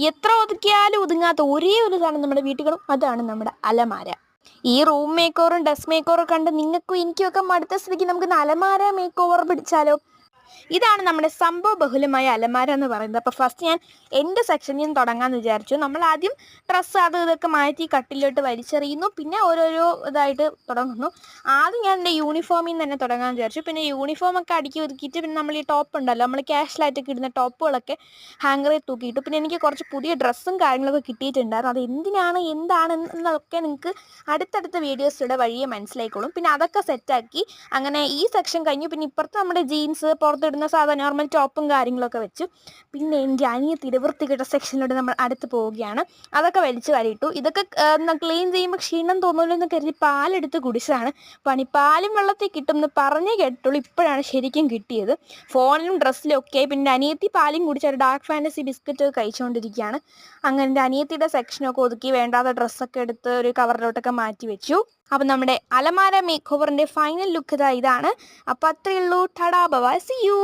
എത്ര ഒതുക്കിയാലും ഒതുങ്ങാത്ത ഒരേ ഒരു സാധനം നമ്മുടെ വീട്ടിൽ കാണും, അതാണ് നമ്മുടെ അലമാര. ഈ റൂം മേക്ക് ഓവറും ഡ്രസ് മേക്ക് ഓവറും കണ്ട് നിങ്ങൾക്കും എനിക്കുമൊക്കെ മടുത്ത സ്ഥിതിക്ക് നമുക്ക് അലമാര മേക്ക് ഓവർ പിടിച്ചാലോ? ഇതാണ് നമ്മുടെ സംഭവ ബഹുലമായ അലമാര എന്ന് പറയുന്നത്. അപ്പോൾ ഫസ്റ്റ് ഞാൻ എൻ്റെ സെക്ഷനിൽ നിന്ന് തുടങ്ങാമെന്ന് വിചാരിച്ചു. നമ്മൾ ആദ്യം ഡ്രസ്സ് അത് ഇതൊക്കെ മാറ്റി കട്ടിലോട്ട് വലിച്ചെറിയുന്നു, പിന്നെ ഓരോരോ ഇതായിട്ട് തുടങ്ങുന്നു. ആദ്യം ഞാൻ എൻ്റെ യൂണിഫോമിൽ നിന്ന് തന്നെ തുടങ്ങാമെന്ന് വിചാരിച്ചു. പിന്നെ യൂണിഫോമൊക്കെ അടുക്കി ഒതുക്കിയിട്ട് പിന്നെ നമ്മൾ ഈ ടോപ്പ് ഉണ്ടല്ലോ, നമ്മൾ ക്യാഷ്വലായിട്ടൊക്കെ ഇടുന്ന ടോപ്പുകളൊക്കെ ഹാങ്ങറിൽ തൂക്കിയിട്ടു. പിന്നെ എനിക്ക് കുറച്ച് പുതിയ ഡ്രസ്സും കാര്യങ്ങളൊക്കെ കിട്ടിയിട്ടുണ്ടായിരുന്നു. അത് എന്തിനാണ് എന്താണ് എന്നൊക്കെ നിങ്ങൾക്ക് അടുത്തടുത്ത വീഡിയോസിലൂടെ വഴിയെ മനസ്സിലായിക്കോളും. പിന്നെ അതൊക്കെ സെറ്റാക്കി അങ്ങനെ ഈ സെക്ഷൻ കഴിഞ്ഞു. പിന്നെ ഇപ്പുറത്ത് നമ്മുടെ ജീൻസ് പുറത്തിടുന്ന സാധാരണ നോർമൽ ടോപ്പും കാര്യങ്ങളൊക്കെ വെച്ചു. പിന്നെ എൻ്റെ അനിയത്തിയുടെ വൃത്തികെട്ട സെക്ഷനിലൂടെ നമ്മൾ അടുത്ത് പോവുകയാണ്. അതൊക്കെ വലിച്ചു വാരിയിട്ടു. ഇതൊക്കെ ക്ലീൻ ചെയ്യുമ്പോൾ ക്ഷീണം തോന്നുമല്ലോ എന്ന് കരുതി പാലെടുത്ത് കുടിച്ചതാണ്. പണിപ്പാലും വെള്ളത്തിൽ കിട്ടും എന്ന് പറഞ്ഞേ കേട്ടുള്ളൂ, ഇപ്പോഴാണ് ശരിക്കും കിട്ടിയത്. ഫോണിലും ഡ്രസ്സിലും ഒക്കെ. പിന്നെ അനിയത്തി പാലും കുടിച്ച് ഒരു ഡാർക്ക് ഫാൻറ്റസി ബിസ്ക്കറ്റ് കഴിച്ചുകൊണ്ടിരിക്കുകയാണ്. അങ്ങനെ എൻ്റെ അനിയത്തിയുടെ സെക്ഷനൊക്കെ ഒതുക്കി വേണ്ടാത്ത ഡ്രസ്സൊക്കെ എടുത്ത് ഒരു കവറിലോട്ടൊക്കെ മാറ്റി വെച്ചു. അപ്പം നമ്മുടെ അലമാര മേക്ക് ഓവറിൻ്റെ ഫൈനൽ ലുക്ക് ഇതാണ്. അപ്പോൾ അത്രയേ ഉള്ളൂ. ടടാ ബൈ, സീ യു.